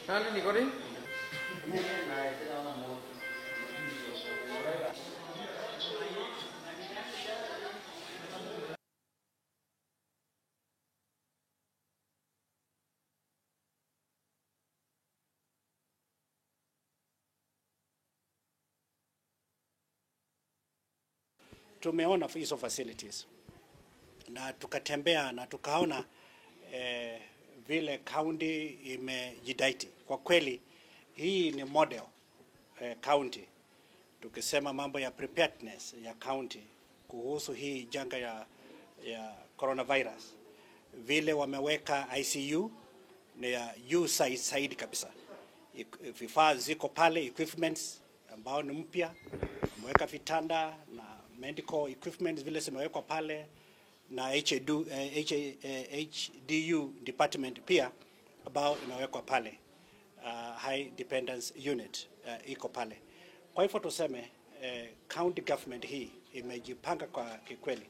Nani niko rin? Tumeona hizo facilities na tukatembea na tukaona vile county imejidai. Kwa kweli hii ni model county. Tukisema mambo ya preparedness ya county kuhusu hii janga ya coronavirus, vile wameweka ICU ni ya juu zaidi kabisa. Vifaa ziko pale, equipments ambao ni mpya, wameweka vitanda na medical equipment vile zimewekwa pale, na HDU department pia ambao imewekwa pale, high dependence unit iko pale. Kwa hivyo tuseme county government hii imejipanga kwa kikweli.